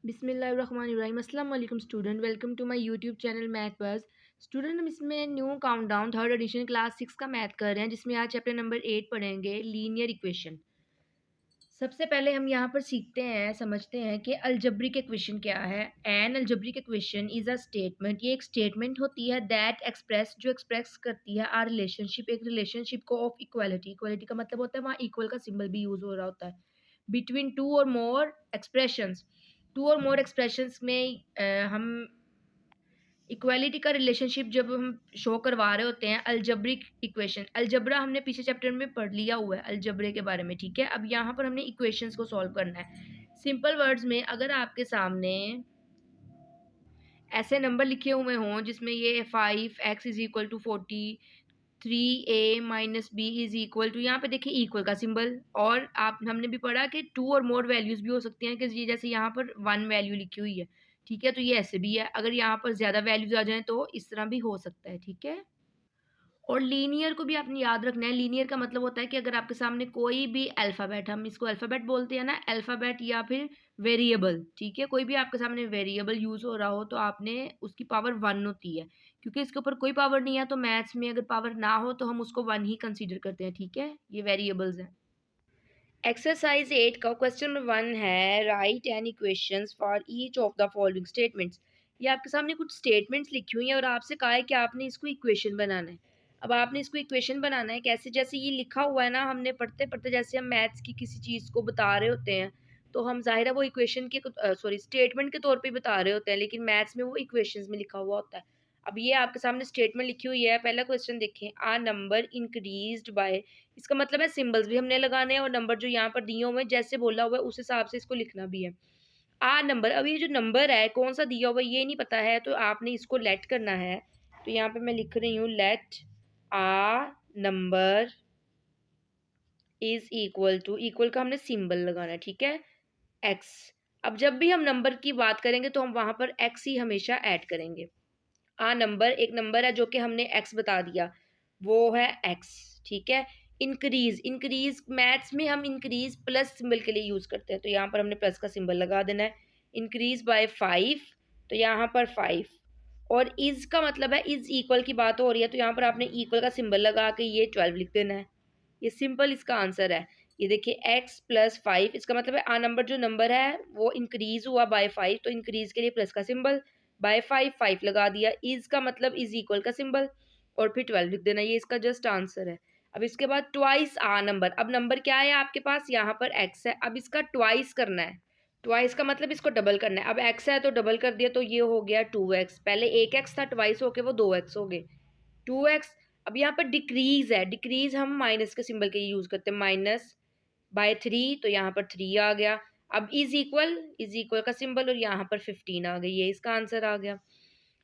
बिस्मिल्लाहिर्रहमानिर्रहीम। अस्सलाम वालेकुम student, welcome to my YouTube channel Math Buzz. Student, हम इसमें new countdown third edition class 6 का मैथ कर रहे हैं, जिसमें आज चैप्टर नंबर 8 पढ़ेंगे, लीनियर इक्वेशन। सबसे पहले हम यहाँ पर सीखते हैं, समझते हैं कि अलजेब्रिक इक्वेशन क्या है। N algebraic equation is a statement, ये एक स्टेटमेंट होती है दैट एक्सप्रेस, जो एक्सप्रेस करती है आर रिलेशनशिप, एक रिलेशनशिप को ऑफ इक्वालिटी। इक्वालिटी का मतलब होता है वहाँ इक्वल का सिंबल भी यूज हो रहा होता है, बिटवीन टू और मोर एक्सप्रेशंस। टू और मोर एक्सप्रेशंस में हम इक्वालिटी का रिलेशनशिप जब हम शो करवा रहे होते हैं, अलजब्रिक इक्वेशन। अलजबरा हमने पीछे चैप्टर में पढ़ लिया हुआ है अलजबरे के बारे में, ठीक है। अब यहाँ पर हमने इक्वेशंस को सॉल्व करना है। सिंपल वर्ड्स में, अगर आपके सामने ऐसे नंबर लिखे हुए हों जिसमें ये 5x is equal to 40, 3a minus B is equal to, यहाँ पे देखिए इक्वल का सिंबल, और आप हमने भी पढ़ा कि टू और मोर वैल्यूज भी हो सकती हैं, कि ये जैसे यहाँ पर 1 वैल्यू लिखी हुई है, ठीक है, तो ये ऐसे भी है। अगर यहाँ पर ज़्यादा वैल्यूज आ जाएं तो इस तरह भी हो सकता है, ठीक है। और लीनियर को भी आपने याद रखना है। लीनियर का मतलब होता है कि अगर आपके सामने कोई भी अल्फ़ाबेट, हम इसको अल्फ़ाबेट बोलते हैं ना, अल्फ़ाबेट या फिर वेरिएबल, ठीक है, कोई भी आपके सामने वेरिएबल यूज़ हो रहा हो तो आपने उसकी पावर 1 होती है, क्योंकि इसके ऊपर कोई पावर नहीं है, तो मैथ्स में अगर पावर ना हो तो हम उसको 1 ही कंसीडर करते हैं, ठीक है। ये वेरिएबल्स हैं। एक्सरसाइज 8 का क्वेश्चन नंबर 1 है, write an equations for each of the following statements. ये आपके सामने कुछ स्टेटमेंट्स लिखी हुई हैं और आपसे कहा है कि आपने इसको इक्वेशन बनाना है। अब आपने इसको इक्वेशन बनाना है कैसे, जैसे ये लिखा हुआ है ना, हमने पढ़ते पढ़ते जैसे हम मैथ्स की किसी चीज़ को बता रहे होते हैं तो हम जाहिर है वो इक्वेशन के स्टेटमेंट के तौर पे बता रहे होते हैं, लेकिन मैथ्स में वो इक्वेशंस में लिखा हुआ होता है। अब ये आपके सामने स्टेटमेंट लिखी हुई है। पहला क्वेश्चन देखें, आ नंबर इंक्रीज्ड बाय, इसका मतलब है सिंबल्स भी हमने लगाने हैं और नंबर जो यहाँ पर दिए हुए हैं जैसे बोला हुआ है उस हिसाब से इसको लिखना भी है। आ नंबर, अब ये जो नंबर है कौन सा दिया हुआ है ये नहीं पता है, तो आपने इसको लेट करना है। तो यहाँ पे मैं लिख रही हूँ, let a number is equal to, equal का हमने सिंबल लगाना है, ठीक है, एक्स। अब जब भी हम नंबर की बात करेंगे तो हम वहां पर एक्स ही हमेशा ऐड करेंगे। आ नंबर एक नंबर है जो कि हमने एक्स बता दिया, वो है एक्स, ठीक है। इंक्रीज, इंक्रीज मैथ्स में हम इंक्रीज प्लस सिंबल के लिए यूज करते हैं, तो यहाँ पर हमने प्लस का सिंबल लगा देना है। इंक्रीज बाय 5, तो यहाँ पर 5। और इज का मतलब है इज इक्वल की बात हो रही है, तो यहाँ पर आपने इक्वल का सिंबल लगा के ये 12 लिख देना है। ये सिंपल इसका आंसर है। ये देखिए x प्लस 5, इसका मतलब है आ नंबर जो नंबर है वो इंक्रीज हुआ बाय 5, तो इंक्रीज के लिए प्लस का सिंबल, बाय 5 5 लगा दिया, इज का मतलब इज इक्वल का सिंबल और फिर 12 लिख देना। ये इसका जस्ट आंसर है। अब इसके बाद ट्वाइस आ नंबर, अब नंबर क्या है आपके पास, यहाँ पर x है, अब इसका ट्वाइस करना है। ट्वाइस का मतलब इसको डबल करना है। अब x है तो डबल कर दिया, तो ये हो गया 2x, पहले एक x था, ट्वाइस होके वो 2x हो गए, 2x। अब यहाँ पर डिक्रीज है, डिक्रीज हम माइनस के सिंबल के यूज करते हैं, माइनस बाय 3, तो यहाँ पर 3 आ गया। अब इज इक्वल का सिंबल और यहाँ पर 15 आ गई, ये इसका आंसर आ गया।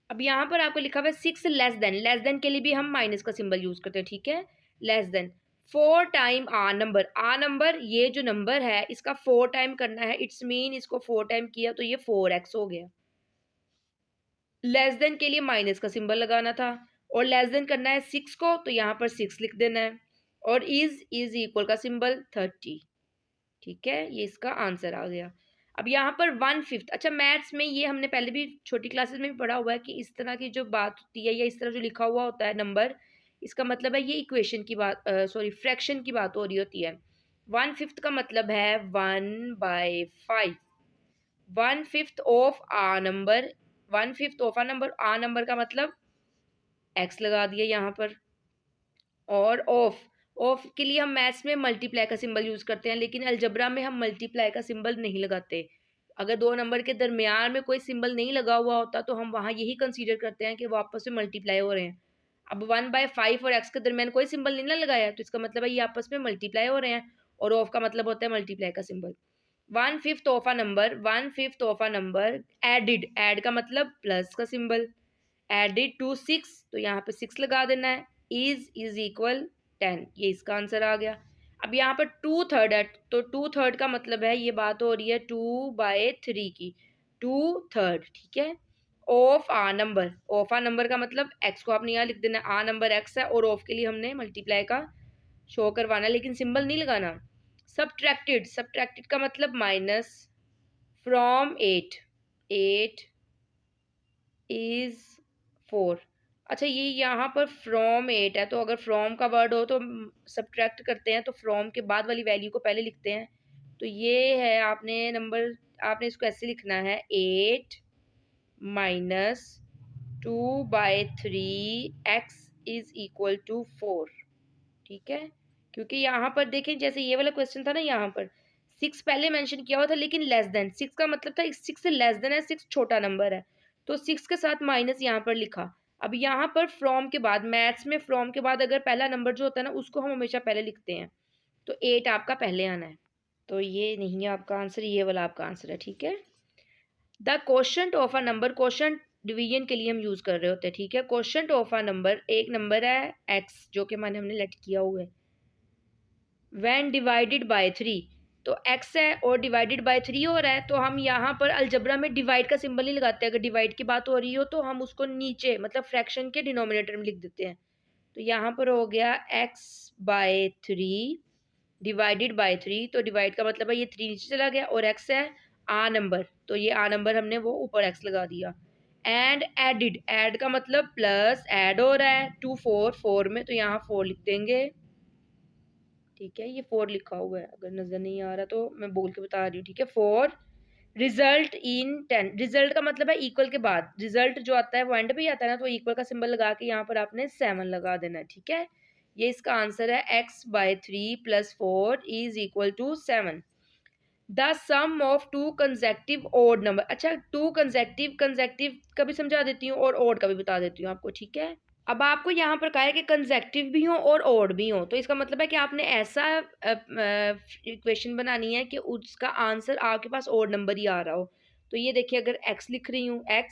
अब यहाँ पर आपको लिखा हुआ है 6 लेस देन के लिए भी हम माइनस का सिंबल यूज करते हैं, ठीक है, लेस देन। 4 टाइम आ नंबर ये जो नंबर है इसका 4 टाइम करना है, इट्स मीन इसको 4 टाइम किया तो ये 4x हो गया। लेस देन के लिए माइनस का सिंबल लगाना था और लेस देन करना है 6 को, तो यहाँ पर 6 लिख देना है और इज इक्वल का सिंबल 30, ठीक है, ये इसका आंसर आ गया। अब यहाँ पर 1/5, अच्छा मैथ्स में ये हमने पहले भी छोटी क्लासेस में भी पढ़ा हुआ है कि इस तरह की जो बात होती है या इस तरह जो लिखा हुआ होता है नंबर, इसका मतलब है ये इक्वेशन की बात, फ्रैक्शन की बात हो रही होती है। 1/5 का मतलब है 1/5, 1/5 of a number, 1/5 of a number, a number का मतलब एक्स लगा दिया यहाँ पर। और ऑफ, ऑफ के लिए हम मैथ्स में मल्टीप्लाई का सिंबल यूज करते हैं, लेकिन अलजबरा में हम मल्टीप्लाई का सिंबल नहीं लगाते। अगर दो नंबर के दरमियान में कोई सिंबल नहीं लगा हुआ होता तो हम वहाँ यही कंसीडर करते हैं कि वो आपस में मल्टीप्लाई हो रहे हैं। अब 1/5 और एक्स के दरमियान कोई सिंबल नहीं ना लगाया, तो इसका मतलब है ये आपस में मल्टीप्लाई हो रहे हैं, और ऑफ का मतलब होता है मल्टीप्लाई का सिंबल। 1/5 of a number, 1/5 of a number added, add का मतलब प्लस का सिंबल, एडिड टू 6, तो यहाँ पे 6 लगा देना है, इज इक्वल 10, ये इसका आंसर आ गया। अब यहाँ पर 2/3 है, तो 2/3 का मतलब है ये बात हो रही है 2/3 की, 2/3, ठीक है। Of a number, of a number का मतलब एक्स को आपने यहाँ लिख देना, आ नंबर एक्स है और ऑफ के लिए हमने मल्टीप्लाई का शो करवाना, लेकिन सिंबल नहीं लगाना। सब्ट्रैक्टेड, सब्ट्रैक्टेड का मतलब माइनस फ्रॉम 8, 8 इज 4। अच्छा, ये यहाँ पर फ्रॉम 8 है, तो अगर फ्रॉम का वर्ड हो तो सब्ट्रैक्ट करते हैं, तो फ्रॉम के बाद वाली वैल्यू को पहले लिखते हैं। तो ये है, आपने इसको ऐसे लिखना है, 8 minus 2/3 x is equal to 4। ठीक है, क्योंकि यहाँ पर देखें, जैसे ये वाला क्वेश्चन था ना, यहाँ पर 6 पहले मेंशन किया हुआ था, लेकिन लेस देन 6 का मतलब था 6 से लेस देन है, 6 छोटा नंबर है, तो 6 के साथ माइनस यहाँ पर लिखा। अब यहाँ पर फ्रॉम के बाद, मैथ्स में फ्रॉम के बाद अगर पहला नंबर जो होता है ना, उसको हम हमेशा पहले लिखते हैं, तो 8 आपका पहले आना है। तो ये नहीं है आपका आंसर, ये वाला आपका आंसर है। ठीक है, the quotient of a number, quotient division के लिए हम यूज कर रहे होते हैं। ठीक है, क्वोशंट ऑफ अ नंबर, एक नंबर है एक्स जो कि हमने लेट किया हुआ है, व्हेन डिवाइडेड बाय 3, तो x है और डिवाइडेड बाय 3 हो रहा है, तो हम यहाँ पर अलजबरा में डिवाइड का सिंबल नहीं लगाते। अगर डिवाइड की बात हो रही हो तो हम उसको नीचे, मतलब फ्रैक्शन के डिनोमिनेटर में लिख देते हैं। तो यहाँ पर हो गया x/3 डिवाइडेड बाय 3, तो डिवाइड का मतलब है ये 3 नीचे चला गया, और x है आ नंबर, तो ये आ नंबर हमने वो ऊपर x लगा दिया। एंड एडिड, ऐड का मतलब प्लस, ऐड हो रहा है 2 4 में, तो यहाँ 4 लिख देंगे। ठीक है, ये 4 लिखा हुआ है, अगर नजर नहीं आ रहा तो मैं बोल के बता रही हूँ। ठीक है, 4 रिजल्ट इन 10, रिजल्ट का मतलब है इक्वल के बाद, रिजल्ट जो आता है वो एंड पे ही आता है ना, तो इक्वल का सिंबल लगा के यहाँ पर आपने 7 लगा देना है। ठीक है, ये इसका आंसर है, x/3 + 4 is equal to 7। The sum of two consecutive odd number, अच्छा, टू कंसेक्टिव का भी समझा देती हूँ और ओड का भी बता देती हूँ आपको। ठीक है, अब आपको यहाँ पर कहा है कि कंसेक्टिव भी हो और ओड भी हो, तो इसका मतलब है कि आपने ऐसा इक्वेशन बनानी है कि उसका आंसर आपके पास ओड नंबर ही आ रहा हो। तो ये देखिए, अगर x लिख रही हूँ, x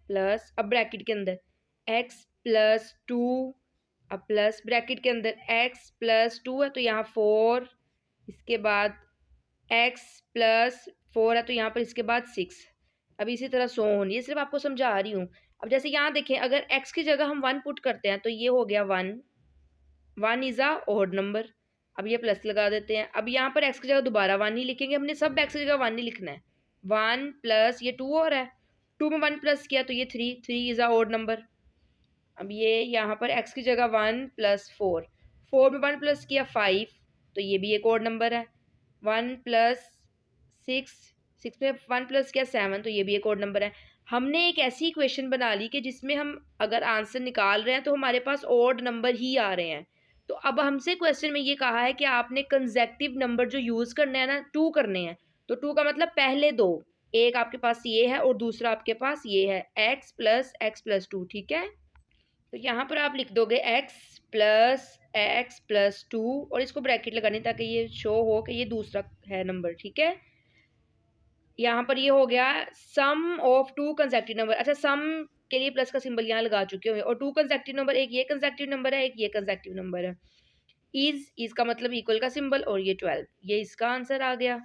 प्लस, अब ब्रैकेट के अंदर x प्लस 2, अब प्लस ब्रैकेट के अंदर x प्लस 2 है, तो यहाँ 4, इसके बाद x प्लस 4 है, तो यहाँ पर इसके बाद 6। अब इसी तरह सो ऑन, ये सिर्फ आपको समझा रही हूँ। अब जैसे यहाँ देखें, अगर x की जगह हम 1 पुट करते हैं, तो ये हो गया 1, 1 इज अ ऑड नंबर। अब ये प्लस लगा देते हैं। अब यहाँ पर x की जगह दोबारा 1 ही लिखेंगे, हमने सब x की जगह 1 ही लिखना है। 1 प्लस ये 2 और है, 2 में 1 प्लस किया तो ये 3, 3 इज अ ऑड नंबर। अब ये यहाँ पर x की जगह 1 प्लस 4, 4 में 1 प्लस किया 5, तो ये भी एक ऑड नंबर है। 1 प्लस 6, 6 में 1 प्लस किया 7, तो ये भी एक और नंबर है। हमने एक ऐसी इक्वेशन बना ली कि जिसमें हम अगर आंसर निकाल रहे हैं तो हमारे पास ओड नंबर ही आ रहे हैं। तो अब हमसे क्वेश्चन में ये कहा है कि आपने कंसेक्टिव नंबर जो यूज़ करने हैं ना, 2 करने हैं। तो 2 का मतलब पहले दो, एक आपके पास ये है और दूसरा आपके पास ये है, x+x+2। ठीक है, तो यहाँ पर आप लिख दोगे x+x+2 और इसको ब्रैकेट लगानी ताकि ये शो हो कि ये दूसरा है नंबर। ठीक है, यहाँ पर ये हो गया सम ऑफ टू कंसेक्टिव नंबर। अच्छा, सम के लिए प्लस का सिंबल यहाँ लगा चुके होंगे, और टू कंसेक्टिव नंबर, एक ये कंसेक्टिव नंबर है, एक ये कंसेक्टिव नंबर है। इज का मतलब इक्वल का सिंबल, और ये 12, ये इसका आंसर आ गया।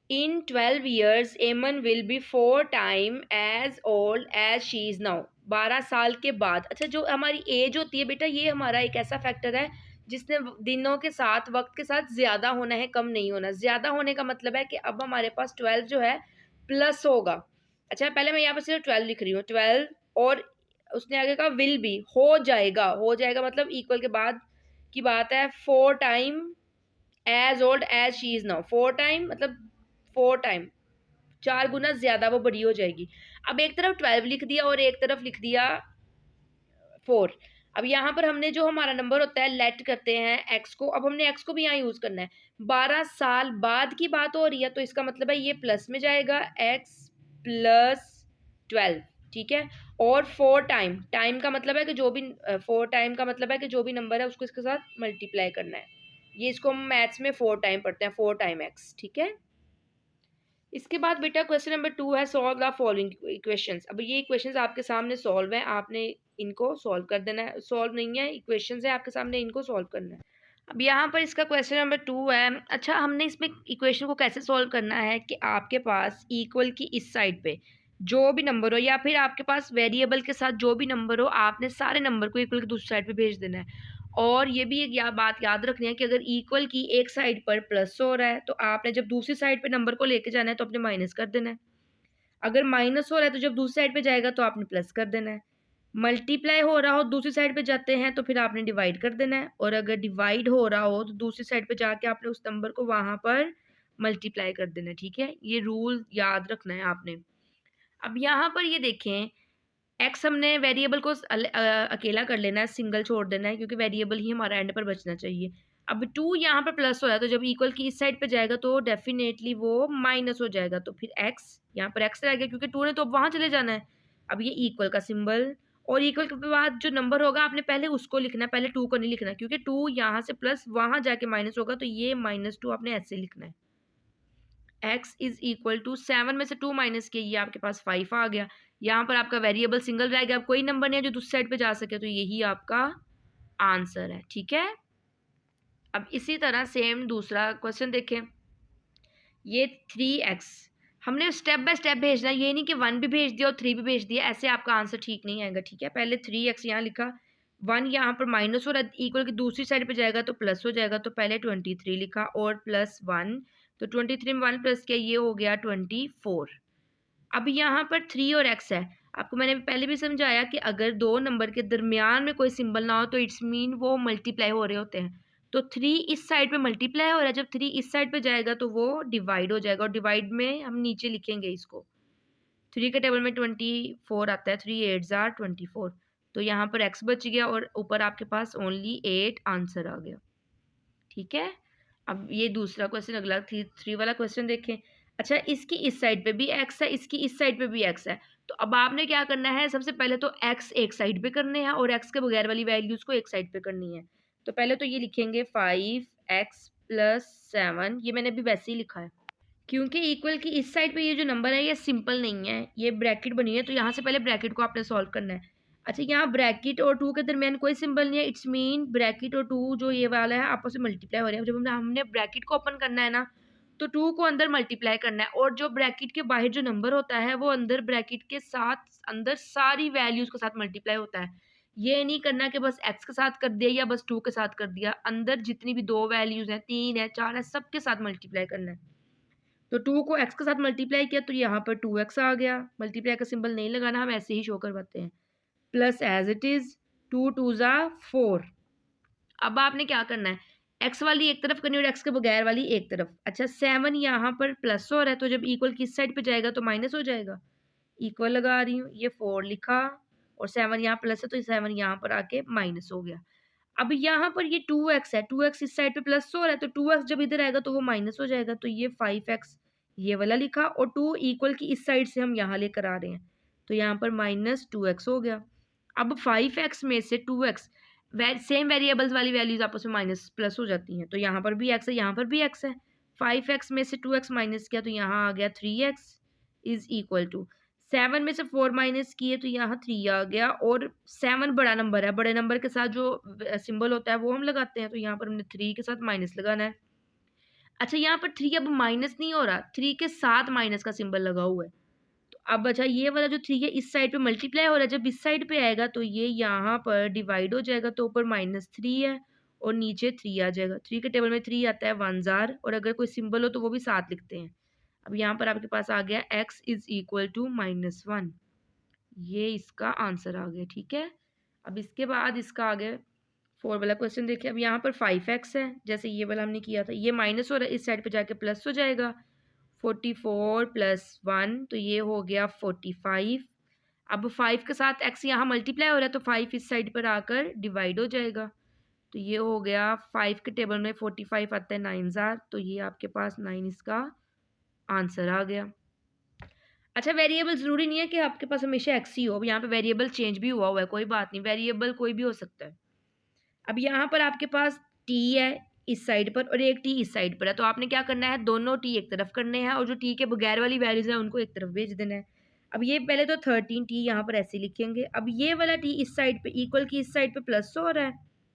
In 12 years Aman will be 4 time as old as she is now, 12 साल के बाद। अच्छा, जो हमारी एज होती है बेटा, ये हमारा एक ऐसा फैक्टर है जिसने दिनों के साथ, वक्त के साथ ज़्यादा होना है, कम नहीं होना। ज़्यादा होने का मतलब है कि अब हमारे पास 12 जो है प्लस होगा। अच्छा, पहले मैं यहाँ पर सिर्फ 12 लिख रही हूँ, 12, और उसने आगे कहा विल भी, हो जाएगा, हो जाएगा मतलब इक्वल के बाद की बात है। 4 time as old as she is now, 4 time मतलब 4 टाइम, 4 गुना ज़्यादा वो बड़ी हो जाएगी। अब एक तरफ 12 लिख दिया और एक तरफ लिख दिया 4। अब यहाँ पर हमने जो हमारा नंबर होता है, लेट करते हैं x को, अब हमने x को भी यहाँ यूज़ करना है। 12 साल बाद की बात हो रही है, तो इसका मतलब है ये प्लस में जाएगा, x प्लस 12। ठीक है, और 4 टाइम, टाइम का मतलब है कि जो भी 4 टाइम का मतलब है कि जो भी नंबर है उसको इसके साथ मल्टीप्लाई करना है। ये इसको हम मैथ्स में 4 टाइम पढ़ते हैं, 4 टाइम x। ठीक है, इसके बाद बेटा क्वेश्चन नंबर 2 है, सॉल्व द फॉलोइंग इक्वेशंस। अब ये इक्वेशंस आपके सामने सॉल्व है, आपने इनको सॉल्व कर देना है। सॉल्व नहीं है, इक्वेशंस है आपके सामने, इनको सॉल्व करना है। अब यहाँ पर इसका क्वेश्चन नंबर 2 है। अच्छा, हमने इसमें इक्वेशन को कैसे सॉल्व करना है कि आपके पास इक्वल की इस साइड पे जो भी नंबर हो, या फिर आपके पास वेरिएबल के साथ जो भी नंबर हो, आपने सारे नंबर को इक्वल की दूसरी साइड पे भेज देना है। और ये भी एक बात याद रखनी है कि अगर इक्वल की एक साइड पर प्लस हो रहा है, तो आपने जब दूसरी साइड पे नंबर को लेके जाना है तो अपने माइनस कर देना है। अगर माइनस हो रहा है तो जब दूसरी साइड पे जाएगा तो आपने प्लस कर देना है। मल्टीप्लाई हो रहा हो दूसरी साइड पे जाते हैं तो फिर आपने डिवाइड कर देना है, और अगर डिवाइड हो रहा हो तो दूसरी साइड पे जाके आपने उस नंबर को वहां पर मल्टीप्लाई कर देना है। ठीक है, ये रूल याद रखना है आपने। अब यहाँ पर ये देखें, एक्स हमने वेरिएबल को अकेला कर लेना है, सिंगल छोड़ देना है, क्योंकि वेरिएबल ही हमारा एंड पर बचना चाहिए। अब टू यहाँ पर प्लस हो रहा है तो जब इक्वल की इस साइड पे जाएगा तो डेफिनेटली वो माइनस हो जाएगा, तो फिर एक्स यहाँ पर एक्स रह गया क्योंकि टू ने तो वहां चले जाना है। अब ये इक्वल का सिंबल, और इक्वल के बाद जो नंबर होगा आपने पहले उसको लिखना है, पहले टू को नहीं लिखना, क्योंकि टू यहाँ से प्लस वहां जाके माइनस होगा, तो ये -2 आपने ऐसे लिखना है। x इज इक्वल टू 7 में से 2 माइनस किया, ये आपके पास 5 आ गया। यहाँ पर आपका वेरिएबल सिंगल रह गया, अब कोई नंबर नहीं है जो दूसरी साइड पे जा सके, तो यही आपका आंसर है। ठीक है, अब इसी तरह सेम दूसरा क्वेश्चन देखें। ये 3x हमने स्टेप बाय स्टेप भेजना है, ये नहीं कि 1 भी भेज दिया और 3 भी भेज दिया, ऐसे आपका आंसर ठीक नहीं आएगा। ठीक है, पहले 3x यहाँ लिखा, 1 यहाँ पर माइनस हो रहा है, इक्वल की दूसरी साइड पे जाएगा तो प्लस हो जाएगा, तो पहले 23 लिखा और प्लस 1, तो 23 में 1 प्लस किया, ये हो गया 24। अब यहाँ पर 3 और x है, आपको मैंने पहले भी समझाया कि अगर दो नंबर के दरमियान में कोई सिंबल ना हो तो इट्स मीन वो मल्टीप्लाई हो रहे होते हैं। तो 3 इस साइड पे मल्टीप्लाई हो रहा है, जब 3 इस साइड पे जाएगा तो वो डिवाइड हो जाएगा, और डिवाइड में हम नीचे लिखेंगे इसको, 3 के टेबल में 24 आता है, 3 8 जार 24, तो यहाँ पर x बच गया और ऊपर आपके पास ओनली 8 आंसर आ गया। ठीक है, अब ये दूसरा क्वेश्चन, अगला 3 वाला क्वेश्चन देखें। अच्छा, इसकी इस साइड पे भी x है, इसकी इस साइड पे भी x है, तो अब आपने क्या करना है, सबसे पहले तो x एक साइड पे करने हैं और x के बगैर वाली वैल्यूज को एक साइड पे करनी है। तो पहले तो ये लिखेंगे 5x + 7, ये मैंने अभी वैसे ही लिखा है क्योंकि इक्वल की इस साइड पे ये जो नंबर है ये सिंपल नहीं है, ये ब्रैकेट बनी है, तो यहाँ से पहले ब्रैकेट को आपने सॉल्व करना है। अच्छा, यहाँ ब्रैकेट और 2 के दरमियान कोई सिंबल नहीं है, इट्स मीन ब्रैकेट और 2 जो ये वाला है आपस में मल्टीप्लाई हो रहे हैं। जब हमने ब्रैकेट को ओपन करना है ना, तो 2 को अंदर मल्टीप्लाई करना है, और जो ब्रैकेट के बाहर जो नंबर होता है वो अंदर ब्रैकेट के साथ अंदर सारी वैल्यूज के साथ मल्टीप्लाई होता है। ये नहीं करना कि बस x के साथ कर दिया या बस 2 के साथ कर दिया, अंदर जितनी भी 2 वैल्यूज हैं, 3 है, 4 है, सबके साथ मल्टीप्लाई करना है। तो 2 को x के साथ मल्टीप्लाई किया तो यहाँ पर 2x आ गया, मल्टीप्लाई का सिंबल नहीं लगाना, हम ऐसे ही शो करवाते हैं, प्लस एज इट इज 2 2 ज़ा 4। अब आपने क्या करना है, x वाली एक तरफ करनी है और x के बगैर वाली एक तरफ। अच्छा, 7 यहाँ पर प्लस हो रहा है, तो जब इक्वल किस साइड पे जाएगा तो माइनस हो जाएगा, इक्वल लगा रही हूँ, ये 4 लिखा और 7 यहाँ प्लस है तो 7 यहाँ पर आके माइनस हो गया। अब यहाँ पर ये 2x है, 2x इस साइड पे प्लस हो रहा है, तो 2x जब इधर आएगा तो वो माइनस हो जाएगा, तो ये 5x ये वाला लिखा, और 2 इक्वल की इस साइड से हम यहाँ लेकर आ रहे हैं, तो यहाँ पर -2x हो गया। अब 5x में से 2x सेम वेरिएबल्स वाली वैल्यूज आपस में माइनस प्लस हो जाती हैं, तो यहाँ पर भी x है, यहाँ पर भी x है, 5x में से 2x माइनस किया तो यहाँ आ गया 3x इज इक्वल टू 7 में से 4 माइनस किए तो यहाँ 3 आ गया, और 7 बड़ा नंबर है, बड़े नंबर के साथ जो सिंबल होता है वो हम लगाते हैं, तो यहाँ पर हमने 3 के साथ माइनस लगाना है। अच्छा, यहाँ पर 3 अब माइनस नहीं हो रहा, 3 के साथ माइनस का सिंबल लगा हुआ है, तो अब अच्छा ये वाला जो 3 है इस साइड पे मल्टीप्लाई हो रहा है, जब इस साइड पे आएगा तो ये यहाँ पर डिवाइड हो जाएगा, तो ऊपर -3 है और नीचे 3 आ जाएगा, 3 के टेबल में 3 आता है 1 जार, और अगर कोई सिंबल हो तो वो भी साथ लिखते हैं। अब यहाँ पर आपके पास आ गया x इज इक्वल टू -1, ये इसका आंसर आ गया। ठीक है, अब इसके बाद इसका आ गया 4 वाला क्वेश्चन देखिए। अब यहाँ पर 5x है, जैसे ये वाला हमने किया था, ये माइनस हो रहा है, इस साइड पे जाके प्लस हो जाएगा, 44 + 1 तो ये हो गया 45। अब 5 के साथ x यहाँ मल्टीप्लाई हो रहा है, तो 5 इस साइड पर आकर डिवाइड हो जाएगा, तो ये हो गया 5 के टेबल में 45 आता है 9 जार, तो ये आपके पास 9 इसका आंसर आ गया। अच्छा, वेरिएबल ज़रूरी नहीं है कि आपके पास हमेशा x ही हो, अब यहाँ पे वेरिएबल चेंज भी हुआ है, कोई बात नहीं, वेरिएबल कोई भी हो सकता है। अब यहाँ पर आपके पास t है इस साइड पर और एक t इस साइड पर है, तो आपने क्या करना है, दोनों t एक तरफ करने हैं और जो t के बगैर वाली वैल्यूज है उनको एक तरफ भेज देना है। अब ये पहले तो 13t यहाँ पर ऐसे लिखेंगे, अब ये वाला t इस साइड पे इक्वल की इस साइड पे प्लस हो रहा है,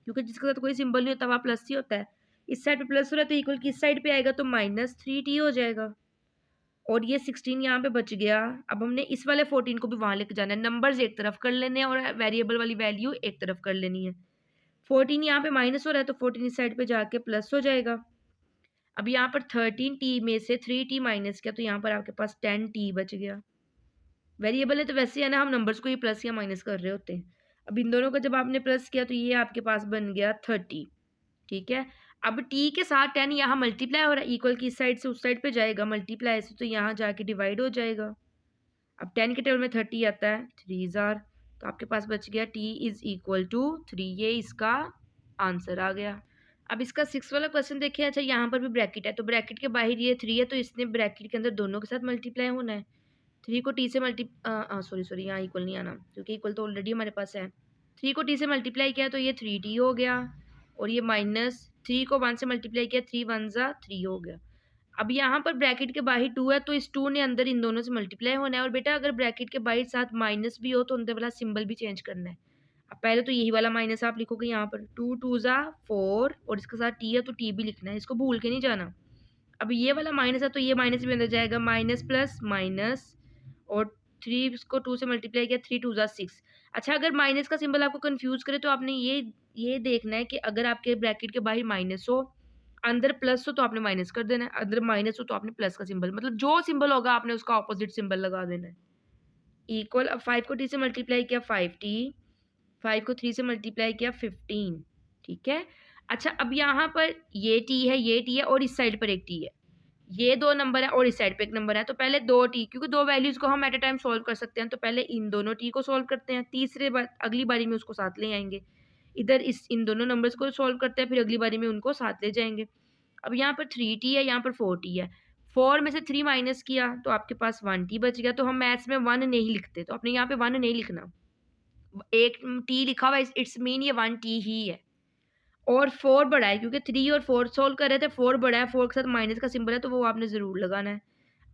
क्योंकि जिसके साथ कोई सिंबल नहीं होता वहाँ प्लस ही होता है, इस साइड पे प्लस हो रहा है तो इक्वल की इस साइड पे आएगा तो -3t हो जाएगा, और ये 16 यहाँ पे बच गया। अब हमने इस वाले 14 को भी वहाँ लेके जाना है, नंबर्स एक तरफ कर लेने हैं और वेरिएबल वाली वैल्यू एक तरफ कर लेनी है। 14 यहाँ पे माइनस हो रहा है तो 14 इस साइड पे जाके प्लस हो जाएगा। अब यहाँ पर 13t में से 3t माइनस किया तो यहाँ पर आपके पास 10t बच गया। वेरिएबल है तो वैसे है ना, हम नंबर्स को ये प्लस या माइनस कर रहे होते हैं। अब इन दोनों का जब आपने प्लस किया तो ये आपके पास बन गया 30, ठीक है। अब टी के साथ 10 यहाँ मल्टीप्लाई हो रहा है, इक्वल की इस साइड से उस साइड पे जाएगा, मल्टीप्लाई से तो यहाँ जाके डिवाइड हो जाएगा। अब 10 के टेबल में 30 आता है, 3 जार, तो आपके पास बच गया t इज इक्वल टू 3, ये इसका आंसर आ गया। अब इसका 6 वाला क्वेश्चन देखिए। अच्छा यहाँ पर भी ब्रैकेट है, तो ब्रैकेट के बाहर ये 3 है, तो इसने ब्रैकेट के अंदर दोनों के साथ मल्टीप्लाई होना है। 3 को t से सॉरी यहाँ इक्वल नहीं आना, क्योंकि इक्वल तो ऑलरेडी हमारे पास है। 3 को t से मल्टीप्लाई किया तो ये 3t हो गया, और ये माइनस 3 को 1 से मल्टीप्लाई किया, 3 1 जा 3 हो गया। अब यहाँ पर ब्रैकेट के बाहर 2 है, तो इस 2 ने अंदर इन दोनों से मल्टीप्लाई होना है। और बेटा अगर ब्रैकेट के बाहर साथ माइनस भी हो तो अंदर वाला सिंबल भी चेंज करना है। अब पहले तो यही वाला माइनस आप लिखोगे यहाँ पर, 2 2 जा 4, और इसके साथ t है तो t भी लिखना है, इसको भूल के नहीं जाना। अब ये वाला माइनस है तो ये माइनस भी अंदर जाएगा, माइनस प्लस माइनस, और 3 को 2 से मल्टीप्लाई किया, 3 2 जा 6। अच्छा अगर माइनस का सिंबल आपको कंफ्यूज करे तो आपने ये देखना है कि अगर आपके ब्रैकेट के बाहर माइनस हो, अंदर प्लस हो तो आपने माइनस कर देना है, अंदर माइनस हो तो आपने प्लस का सिंबल, मतलब जो सिंबल होगा आपने उसका ऑपोजिट सिंबल लगा देना है। इक्वल, अब 5 को t से मल्टीप्लाई किया 5t, 5 को 3 से मल्टीप्लाई किया 15, ठीक है। अच्छा अब यहाँ पर ये t है, ये t है, और इस साइड पर एक t है, ये 2 नंबर है और इस साइड पे एक नंबर है, तो पहले 2t, क्योंकि 2 वैल्यूज को हम एट अ टाइम सॉल्व कर सकते हैं, तो पहले इन दोनों t को सॉल्व करते हैं, तीसरे बार अगली बारी में उसको साथ ले आएंगे। इधर इन दोनों नंबर्स को सॉल्व करते हैं, फिर अगली बारी में उनको साथ ले जाएंगे। अब यहाँ पर 3t है, यहाँ पर 4t है, 4 में से 3 माइनस किया तो आपके पास 1t बच गया। तो हम मैथ्स में 1 नहीं लिखते, तो आपने यहाँ पे 1 नहीं लिखना, एक t लिखा हुआ है, इट्स मीन ये 1t ही है। और 4 बड़ा है, क्योंकि 3 और 4 सोल्व कर रहे थे, 4 बड़ा है, 4 के साथ माइनस का सिंबल है, तो वो आपने ज़रूर लगाना है।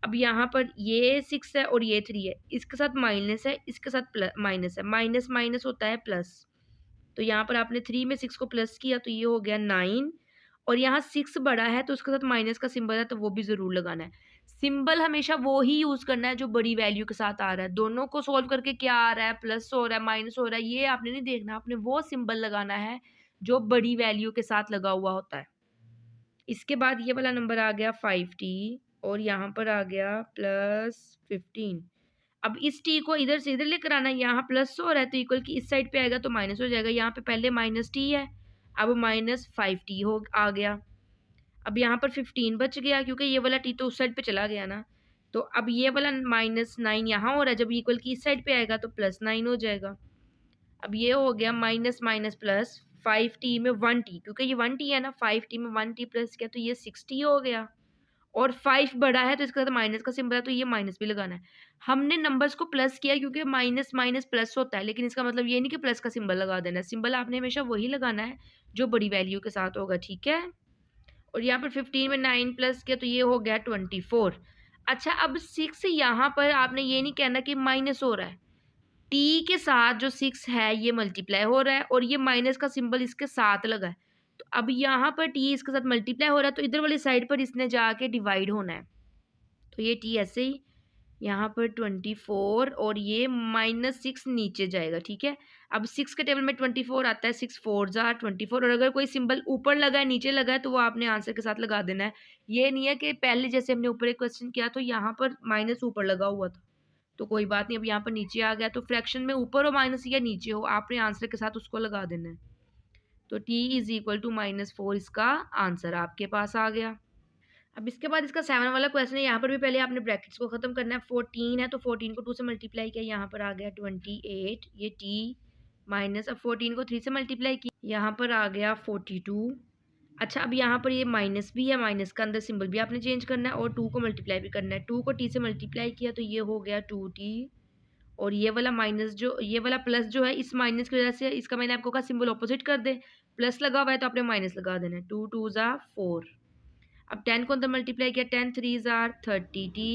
अब यहाँ पर ये 6 है और ये 3 है, इसके साथ माइनस है, इसके साथ प्लस माइनस है, माइनस माइनस होता है प्लस, तो यहाँ पर आपने 3 में 6 को प्लस किया तो ये हो गया 9, और यहाँ 6 बड़ा है तो उसके साथ माइनस का सिंबल है, तो वो भी ज़रूर लगाना है। सिंबल हमेशा वो ही यूज़ करना है जो बड़ी वैल्यू के साथ आ रहा है। दोनों को सोल्व करके क्या आ रहा है, प्लस हो रहा है, माइनस हो रहा है, ये आपने नहीं देखना, आपने वो सिंबल लगाना है जो बड़ी वैल्यू के साथ लगा हुआ होता है। इसके बाद ये वाला नंबर आ गया 5t, और यहाँ पर आ गया +15। अब इस t को इधर से इधर लेकर आना है, यहाँ प्लस हो रहा है तो इक्वल की इस साइड पे आएगा तो माइनस हो जाएगा। यहाँ पे पहले -t है, अब -5t हो आ गया। अब यहाँ पर 15 बच गया, क्योंकि ये वाला t तो उस साइड पे चला गया ना, तो अब ये वाला -9 यहाँ हो रहा है, जब इक्वल की इस साइड पे आएगा तो +9 हो जाएगा। अब ये हो गया माइनस माइनस प्लस, 5t में 1t, क्योंकि ये 1t है ना, 5t में 1t प्लस किया तो ये 6t हो गया, और 5 बड़ा है तो इसके साथ माइनस का सिंबल है तो ये माइनस भी लगाना है। हमने नंबर्स को प्लस किया क्योंकि माइनस माइनस प्लस होता है, लेकिन इसका मतलब ये नहीं कि प्लस का सिंबल लगा देना है, सिंबल आपने हमेशा वही लगाना है जो बड़ी वैल्यू के साथ होगा, ठीक है। और यहाँ पर 15 में 9 प्लस किया तो ये हो गया 24। अच्छा अब 6 यहाँ पर आपने ये नहीं कहना कि माइनस हो रहा है, टी के साथ जो 6 है ये मल्टीप्लाई हो रहा है, और ये माइनस का सिंबल इसके साथ लगा है, तो अब यहाँ पर टी इसके साथ मल्टीप्लाई हो रहा है तो इधर वाली साइड पर इसने जाके डिवाइड होना है, तो ये टी ऐसे ही यहाँ पर 24, और ये -6 नीचे जाएगा, ठीक है। अब 6 के टेबल में 24 आता है, 6 4 जार 24, और अगर कोई सिंबल ऊपर लगा है नीचे लगा है तो वो आपने आंसर के साथ लगा देना है। ये नहीं है कि पहले जैसे हमने ऊपर एक क्वेश्चन किया तो यहाँ पर माइनस ऊपर लगा हुआ था, तो कोई बात नहीं, अब यहाँ पर नीचे आ गया, तो फ्रैक्शन में ऊपर हो माइनस या नीचे हो आपने आंसर के साथ उसको लगा देना है। तो t इज इक्वल टू -4 इसका आंसर आपके पास आ गया। अब इसके बाद इसका 7 वाला क्वेश्चन है, यहाँ पर भी पहले आपने ब्रैकेट्स को खत्म करना है। 14 है तो 14 को 2 से मल्टीप्लाई किया, यहाँ पर आ गया 28, ये t माइनस, अब 14 को 3 से मल्टीप्लाई किया, यहाँ पर आ गया 42। अच्छा अब यहाँ पर ये माइनस भी है, माइनस का अंदर सिंबल भी आपने चेंज करना है, और 2 को मल्टीप्लाई भी करना है। 2 को t से मल्टीप्लाई किया तो ये हो गया 2t, और ये वाला माइनस जो ये वाला प्लस जो है, इस माइनस की वजह से इसका मैंने आपको कहा सिंबल ऑपोजिट कर दे, प्लस लगा हुआ है तो आपने माइनस लगा देना है। 2 2 जा 4। अब 10 को अंदर मल्टीप्लाई किया, 10 3 जार 30t,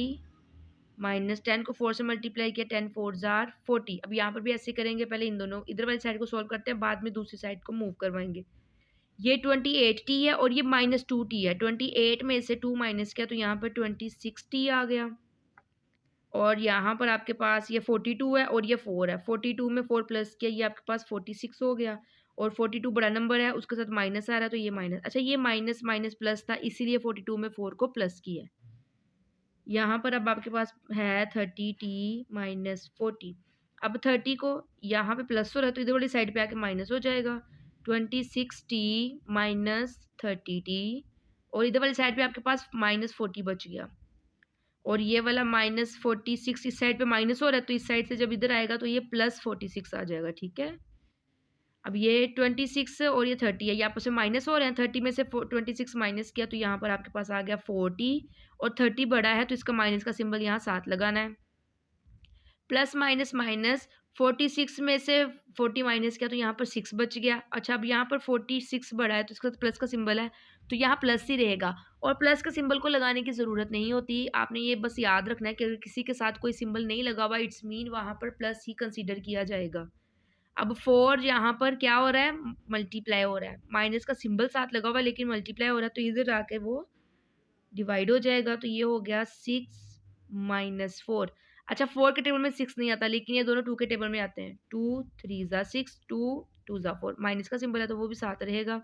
माइनस 10 को 4 से मल्टीप्लाई किया, 10 4 जार 40। अब यहाँ पर भी ऐसे करेंगे, पहले इन दोनों इधर वाली साइड को सॉल्व करते हैं, बाद में दूसरी साइड को मूव करवाएंगे। ये 28t है और ये -2t है, 28 में से 2 माइनस किया तो यहाँ पर 26t आ गया, और यहाँ पर आपके पास ये 42 है और ये 4 है, 42 में 4 प्लस किया ये आपके पास 46 हो गया, और 42 बड़ा नंबर है उसके साथ माइनस आ रहा है तो ये माइनस, अच्छा ये माइनस माइनस प्लस था इसीलिए 42 में 4 को प्लस किया। यहाँ पर अब आपके पास है 30t-40। अब 30 को यहाँ पे प्लस हो रहा है तो इधर वाली साइड पे आके माइनस हो जाएगा। 26t-30t और इधर वाली साइड पे आपके पास -40 बच गया। और ये वाला -46 इस साइड पे माइनस हो रहा है तो इस साइड से जब इधर आएगा तो ये +46 आ जाएगा। ठीक है, अब ये 26 और ये 30 है, ये आपस में माइनस हो रहे हैं। 30 में से 26 माइनस किया तो यहाँ पर आपके पास आ गया 40 और 30 बड़ा है तो इसका माइनस का सिंबल यहाँ साथ लगाना है। प्लस माइनस माइनस 46 में से 40 माइनस किया तो यहाँ पर 6 बच गया। अच्छा, अब यहाँ पर 46 बड़ा है तो इसका प्लस का सिंबल है तो यहाँ प्लस ही रहेगा और प्लस का सिंबल को लगाने की ज़रूरत नहीं होती। आपने ये बस याद रखना है कि अगर किसी के साथ कोई सिंबल नहीं लगा हुआ इट्स मीन वहाँ पर प्लस ही कंसीडर किया जाएगा। अब 4 यहाँ पर क्या हो रहा है, मल्टीप्लाई हो रहा है। माइनस का सिंबल साथ लगा हुआ है लेकिन मल्टीप्लाई हो रहा है तो इधर आके वो डिवाइड हो जाएगा। तो ये हो गया 6 माइनस 4। अच्छा, 4 के टेबल में 6 नहीं आता लेकिन ये दोनों 2 के टेबल में आते हैं। 2 3 ज़ा 6, 2 2 ज़ा 4। माइनस का सिंबल है तो वो भी साथ रहेगा।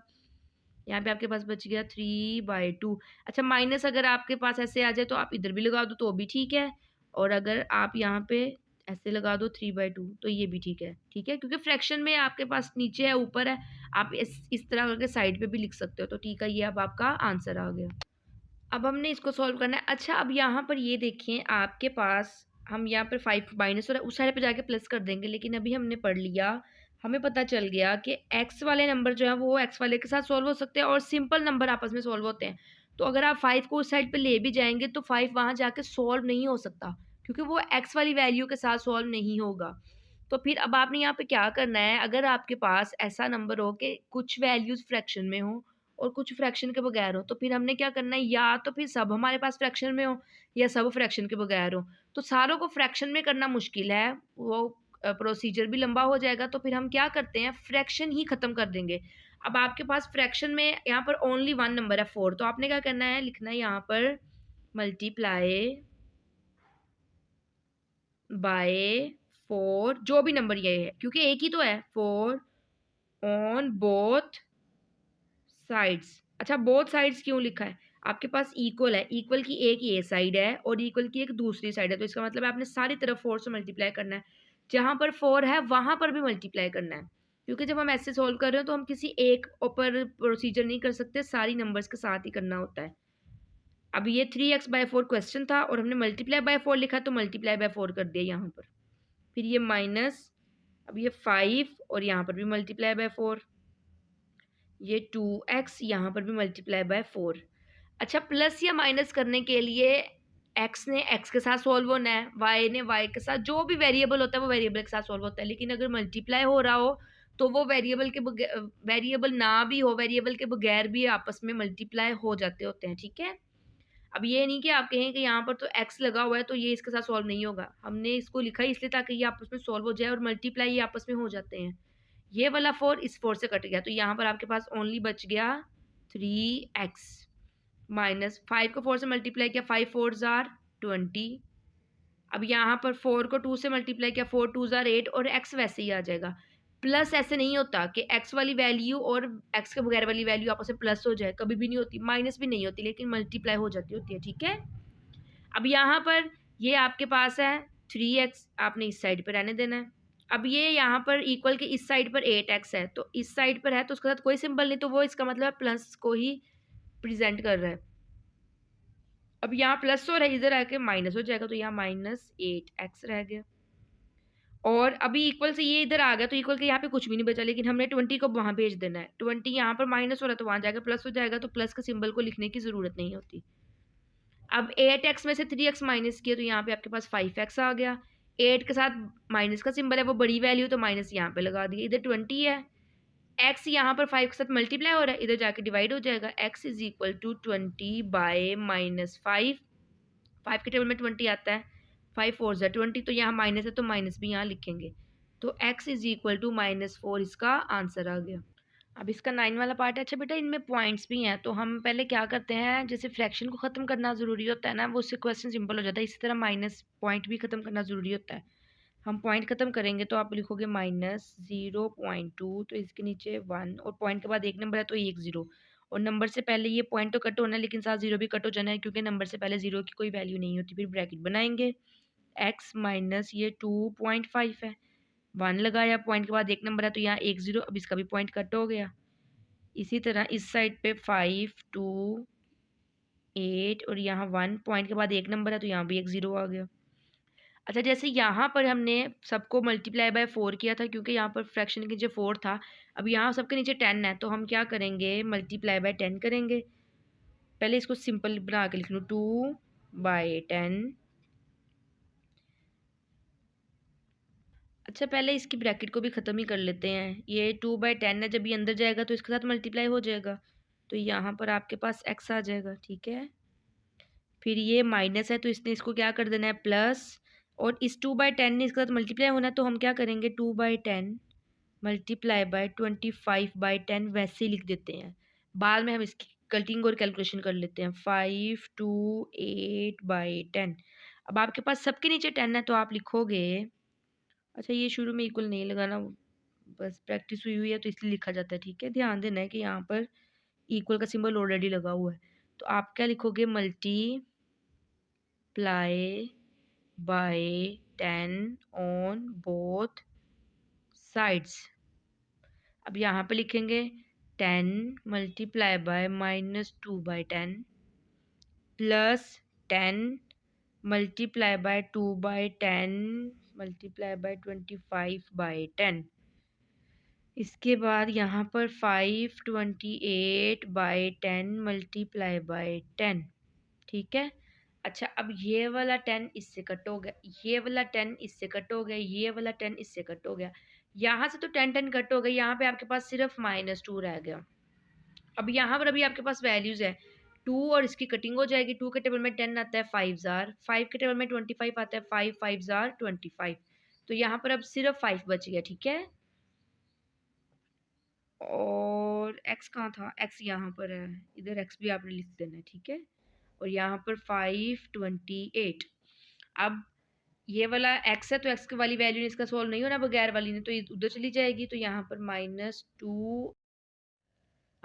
यहाँ पे आपके पास बच गया 3/2। अच्छा, माइनस अगर आपके पास ऐसे आ जाए तो आप इधर भी लगा दो तो भी ठीक है, और अगर आप यहाँ पे ऐसे लगा दो 3/2 तो ये भी ठीक है। ठीक है, क्योंकि फ्रैक्शन में आपके पास नीचे है ऊपर है, आप इस तरह करके साइड पे भी लिख सकते हो। तो ठीक है, ये अब आपका आंसर आ गया। अब हमने इसको सॉल्व करना है। अच्छा, अब यहाँ पर ये देखिए आपके पास, हम यहाँ पर 5 माइनस हो रहा है उस साइड पे जाके प्लस कर देंगे, लेकिन अभी हमने पढ़ लिया, हमें पता चल गया कि एक्स वाले नंबर जो है वो एक्स वाले के साथ सॉल्व हो सकते हैं और सिंपल नंबर आपस में सॉल्व होते हैं। तो अगर आप 5 को उस साइड पे ले भी जाएंगे तो 5 वहाँ जाके सॉल्व नहीं हो सकता क्योंकि वो एक्स वाली वैल्यू के साथ सॉल्व नहीं होगा। तो फिर अब आपने यहाँ पे क्या करना है, अगर आपके पास ऐसा नंबर हो कि कुछ वैल्यूज फ्रैक्शन में हो और कुछ फ्रैक्शन के बगैर हो, तो फिर हमने क्या करना है, या तो फिर सब हमारे पास फ्रैक्शन में हो या सब फ्रैक्शन के बगैर हो। तो सारों को फ्रैक्शन में करना मुश्किल है, वो प्रोसीजर भी लंबा हो जाएगा। तो फिर हम क्या करते हैं, फ्रैक्शन ही खत्म कर देंगे। अब आपके पास फ्रैक्शन में यहाँ पर ओनली 1 नंबर है 4, तो आपने क्या करना है, लिखना है यहाँ पर मल्टीप्लाई बाय 4, जो भी नंबर ये है क्योंकि एक ही तो है, 4 ऑन बोथ साइड्स। अच्छा, बोथ साइड्स क्यों लिखा है, आपके पास इक्वल है, इक्वल की एक ये साइड है और इक्वल की एक दूसरी साइड है, तो इसका मतलब है आपने सारी तरफ 4 से मल्टीप्लाई करना है। जहां पर 4 है वहां पर भी मल्टीप्लाई करना है, क्योंकि जब हम ऐसे सोल्व कर रहे हो तो हम किसी एक ऊपर प्रोसीजर नहीं कर सकते, सारी नंबर्स के साथ ही करना होता है। अब ये 3x/4 क्वेश्चन था और हमने मल्टीप्लाई बाय 4 लिखा तो मल्टीप्लाई बाय 4 कर दिया यहाँ पर। फिर ये माइनस, अब ये 5 और यहाँ पर भी मल्टीप्लाई बाय 4, ये 2x यहाँ पर भी मल्टीप्लाई बाय 4। अच्छा, प्लस या माइनस करने के लिए x ने x के साथ सॉल्व होना है, y ने y के साथ, जो भी वेरिएबल होता है वो वेरिएबल के साथ सॉल्व होता है। लेकिन अगर मल्टीप्लाई हो रहा हो तो वो वेरिएबल ना भी हो, वेरिएबल के बगैर भी आपस में मल्टीप्लाई हो जाते होते हैं। ठीक है, अब ये नहीं कि आप कहें कि यहाँ पर तो x लगा हुआ है तो ये इसके साथ सॉल्व नहीं होगा। हमने इसको लिखा ही इसलिए ताकि ये आपस में सॉल्व हो जाए और मल्टीप्लाई ये आपस में हो जाते हैं। ये वाला 4 इस 4 से कट गया तो यहाँ पर आपके पास ओनली बच गया 3x माइनस 5 को 4 से मल्टीप्लाई किया, 5 4 जार 20। अब यहाँ पर 4 को 2 से मल्टीप्लाई किया, 4 2 जार 8 और x वैसे ही आ जाएगा। प्लस ऐसे नहीं होता कि x वाली वैल्यू और x के बगैर वाली वैल्यू आपस में प्लस हो जाए, कभी भी नहीं होती। माइनस भी नहीं होती लेकिन मल्टीप्लाई हो जाती होती है। ठीक है, अब यहाँ पर ये आपके पास है 3x, आपने इस साइड पर रहने देना है। अब ये यहाँ पर इक्वल के इस साइड पर 8x है तो इस साइड पर है तो उसके साथ कोई सिंबल नहीं, तो वो इसका मतलब प्लस को ही प्रेजेंट कर रहा है। अब यहाँ प्लस हो रहा है, इधर आके माइनस हो जाएगा तो यहाँ -8x रह गया। और अभी इक्वल से ये इधर आ गया तो इक्वल के यहाँ पे कुछ भी नहीं बचा, लेकिन हमने 20 को वहाँ भेज देना है। 20 यहाँ पर माइनस हो रहा है तो वहाँ जाकर प्लस हो जाएगा, तो प्लस का सिंबल को लिखने की ज़रूरत नहीं होती। अब 8x में से 3x माइनस किया तो यहाँ पे आपके पास 5x आ गया। 8 के साथ माइनस का सिंबल है, वो बड़ी वैल्यू तो माइनस यहाँ पे लगा दिया। इधर 20 है, x यहाँ पर 5 के साथ मल्टीप्लाई हो रहा है, इधर जाके डिवाइड हो जाएगा। x is equal to 20 by -5, 5 के टेबल में 20 आता है, 5 4 ज़ा 20, तो यहाँ माइनस है तो माइनस भी यहाँ लिखेंगे। तो x इज इक्वल टू -4 इसका आंसर आ गया। अब इसका 9 वाला पार्ट है। अच्छा बेटा, इनमें पॉइंट्स भी हैं, तो हम पहले क्या करते हैं, जैसे फ्रैक्शन को ख़त्म करना ज़रूरी होता है ना, वो उससे क्वेश्चन सिंपल हो जाता है, इसी तरह माइनस पॉइंट भी ख़त्म करना ज़रूरी होता है। हम पॉइंट ख़त्म करेंगे तो आप लिखोगे -0.2, तो इसके नीचे 1 और पॉइंट के बाद एक नंबर है तो 1 0, और नंबर से पहले ये पॉइंट तो कट होना है, लेकिन साथ जीरो भी कट हो जाना है, क्योंकि नंबर से पहले जीरो की कोई वैल्यू नहीं होती। फिर ब्रैकेट बनाएंगे, x माइनस ये 2.5 है, 1 लगाया, पॉइंट के बाद एक नंबर है तो यहाँ एक जीरो, अब इसका भी पॉइंट कट हो गया। इसी तरह इस साइड पे 5 2 8 और यहाँ 1, पॉइंट के बाद एक नंबर है तो यहाँ भी एक जीरो आ गया। अच्छा, जैसे यहाँ पर हमने सबको मल्टीप्लाई बाय 4 किया था, क्योंकि यहाँ पर फ्रैक्शन के नीचे 4 था। अब यहाँ सबके नीचे 10 है, तो हम क्या करेंगे, मल्टीप्लाई बाय 10 करेंगे। पहले इसको सिंपल बना के लिख लूँ, 2/10। अच्छा, पहले इसकी ब्रैकेट को भी ख़त्म ही कर लेते हैं। ये 2/10 है, जब ये अंदर जाएगा तो इसके साथ मल्टीप्लाई हो जाएगा, तो यहाँ पर आपके पास x आ जाएगा। ठीक है, फिर ये माइनस है तो इसने इसको क्या कर देना है, प्लस। और इस 2/10 ने इसके साथ मल्टीप्लाई होना है, तो हम क्या करेंगे, 2/10 मल्टीप्लाई बाय 25/10 वैसे ही लिख देते हैं। बाद में हम इसकी कटिंग और कैलकुलेशन कर लेते हैं। 5 2 8/10। अब आपके पास सबके नीचे 10 है तो आप लिखोगे, अच्छा ये शुरू में इक्वल नहीं लगाना, बस प्रैक्टिस हुई हुई है तो इसलिए लिखा जाता है। ठीक है, ध्यान देना है कि यहाँ पर इक्वल का सिंबल ऑलरेडी लगा हुआ है। तो आप क्या लिखोगे, multiply by 10 on both sides. अब यहाँ पे लिखेंगे 10 multiply by -2/10 plus 10 multiply by 2/10 multiply by 25/10। इसके बाद यहाँ पर 528/10 मल्टीप्लाई बाय 10। ठीक है, अच्छा अब ये वाला 10 इससे कट हो गया, ये वाला 10 इससे कट हो गया, ये वाला 10 इससे कट हो गया, यहाँ से तो 10 कट हो गई, यहाँ पे आपके पास सिर्फ -2 रह गया। अब यहाँ पर अभी आपके पास वैल्यूज है 2 और इसकी कटिंग हो जाएगी। 2 के टेबल में 10 आता है 5,000, 5 के टेबल में 25 आता है 5 5,000 25, तो यहाँ पर अब सिर्फ 5 बच गया। ठीक है, और x कहाँ था, x यहाँ पर है, इधर x भी आपने लिख देना है। ठीक है, और यहाँ पर 528। अब ये वाला x है तो x की वाली वैल्यू ने इसका सॉल्व नहीं होना, बगैर वाली ने, तो ये उधर चली जाएगी, तो यहाँ पर -2।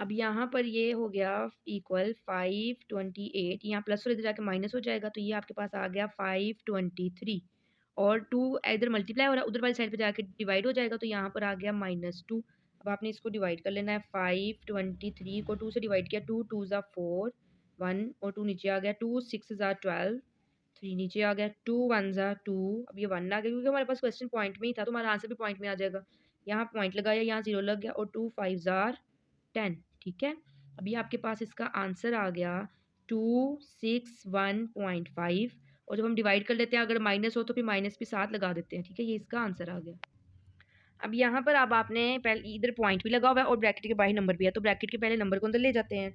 अब यहाँ पर ये हो गया इक्वल 528, यहाँ प्लस और इधर जाके माइनस हो जाएगा, तो ये आपके पास आ गया 523। और 2 इधर मल्टीप्लाई हो रहा है, उधर वाली साइड पे जाके डिवाइड हो जाएगा, तो यहाँ पर आ गया -2। अब आपने इसको डिवाइड कर लेना है। 523 को 2 से डिवाइड किया, 2 2 ज़ा 4, 1 और 2 नीचे आ गया, 2 6 ज़ा 12, 3 नीचे आ गया, 2 1 ज़ा 2। अब ये 1 आ गया, क्योंकि हमारे पास क्वेश्चन पॉइंट में ही था, तो हमारा आंसर भी पॉइंट में आ जाएगा। यहाँ पॉइंट लगाया, यहाँ 0 लग गया, और 2 5 ज़ा 10। ठीक है, अभी आपके पास इसका आंसर आ गया 261.5, और जब हम डिवाइड कर लेते हैं अगर माइनस हो तो फिर माइनस भी साथ लगा देते हैं। ठीक है, ये इसका आंसर आ गया। अब यहाँ पर अब आपने पहले इधर पॉइंट भी लगा हुआ है और ब्रैकेट के बाहर नंबर भी है, तो ब्रैकेट के पहले नंबर को अंदर ले जाते हैं।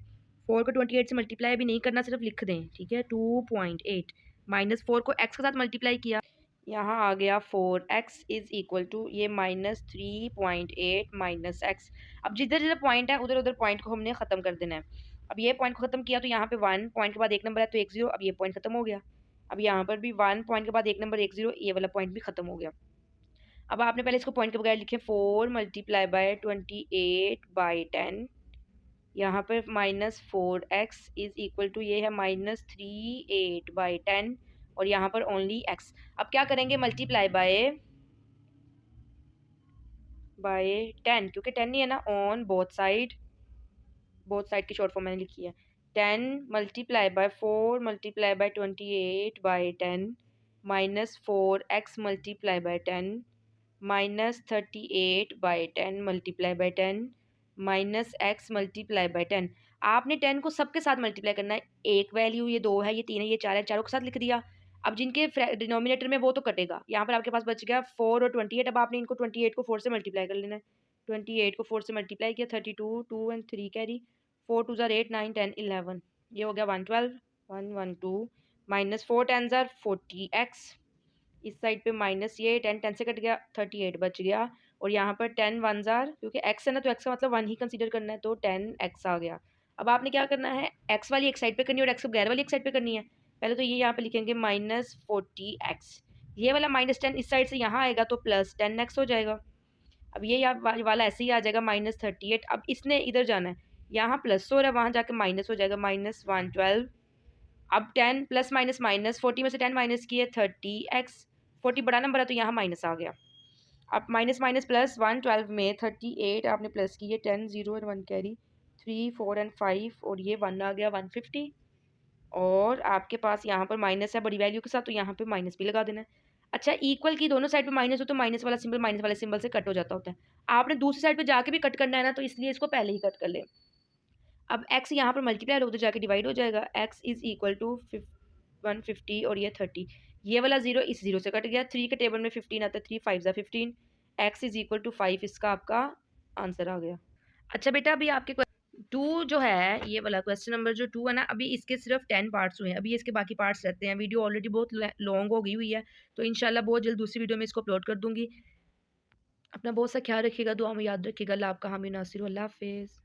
4 को 28 से मल्टीप्लाई भी नहीं करना, सिर्फ लिख दें। ठीक है, 2.8 -4 को x के साथ मल्टीप्लाई किया, यहाँ आ गया 4x इज इक्वल टू ये -3.8 -x। अब जिधर जिधर पॉइंट है उधर उधर पॉइंट को हमने ख़त्म कर देना है। अब ये पॉइंट को ख़त्म किया तो यहाँ पे 1, पॉइंट के बाद एक नंबर है तो 1 0, अब ये पॉइंट ख़त्म हो गया। अब यहाँ पर भी 1, पॉइंट के बाद एक नंबर 1 0, ये वाला पॉइंट भी ख़त्म हो गया। अब आपने पहले इसको पॉइंट के बगैर लिखे 4 मल्टीप्लाई बाय 28/10, यहाँ पर -4x इज इक्वल टू ये है -38/10, और यहाँ पर ओनली x। अब क्या करेंगे, मल्टीप्लाई बाय 10, क्योंकि 10 नहीं है ना, ऑन बोथ साइड की शॉर्ट फॉर्म मैंने लिखी है। 10 multiply by 4 multiply by 28/10 -4x multiply by 10 -38/10 multiply by 10 -x multiply by 10। आपने 10 को सबके साथ मल्टीप्लाई करना है। एक वैल्यू, ये 2 है, ये 3 है, ये 4 है, चारों के साथ लिख दिया। अब जिनके डिनोमिनेटर में वो तो कटेगा, यहाँ पर आपके पास बच गया 4 और 28। अब आपने इनको 28 को 4 से मल्टीप्लाई कर लेना है। 28 को 4 से मल्टीप्लाई किया, 32, 2 एंड 3 कैरी, 4 2 8 9 10 11, ये हो गया 112 112 -4 10 40x। इस साइड पे माइनस ये 10 10 से कट गया, 38 बच गया, और यहाँ पर 10 1 क्योंकि x है ना तो x का मतलब 1 ही कंसीडर करना है, तो 10x आ गया। अब आपने क्या करना है, x वाली एक साइड पे करनी है और x बगैर वाली एक साइड पे करनी है। पहले तो ये यहाँ पे लिखेंगे -40x, ये वाला -10 इस साइड से यहाँ आएगा तो +10x हो जाएगा। अब ये वाला ऐसे ही आ जाएगा -38। अब इसने इधर जाना है, यहाँ प्लस हो रहा है, वहाँ जाके माइनस हो जाएगा, -112। अब 10 प्लस माइनस माइनस, 40 में से 10 माइनस किए 30x, 40 बड़ा नंबर है तो यहाँ माइनस आ गया। अब माइनस माइनस प्लस 112 में 38 आपने प्लस किए, 10 0 और 1 कैरी, 3 4 एंड 5 और ये 1 आ गया 150। और आपके पास यहाँ पर माइनस है बड़ी वैल्यू के साथ, तो यहाँ पे माइनस भी लगा देना है। अच्छा, इक्वल की दोनों साइड पे माइनस हो तो माइनस वाला सिंबल माइनस वाले सिंबल से कट हो जाता होता है। आपने दूसरी साइड पे जाके भी कट करना है ना, तो इसलिए इसको पहले ही कट कर ले। अब x यहाँ पर मल्टीप्लाई उधर जाके डिवाइड हो जाएगा, x इज इक्वल टू 150 और ये 30, ये वाला 0 इस 0 से कट गया। 3 के टेबल में 15 आता है, 3 5 15, x इज इक्वल टू 5, इसका आपका आंसर आ गया। अच्छा बेटा, अभी आपके 2 जो है, ये वाला क्वेश्चन नंबर जो 2 है ना, अभी इसके सिर्फ 10 पार्ट्स हुए हैं, अभी इसके बाकी पार्ट्स रहते हैं। वीडियो ऑलरेडी बहुत लॉन्ग हो गई हुई है, तो इंशाल्लाह बहुत जल्द दूसरी वीडियो में इसको अपलोड कर दूंगी। अपना बहुत सा ख्याल रखिएगा, दुआ में याद रखिएगा। अल्लाह आपका हामी नासिर, अल्लाह हाफिज़।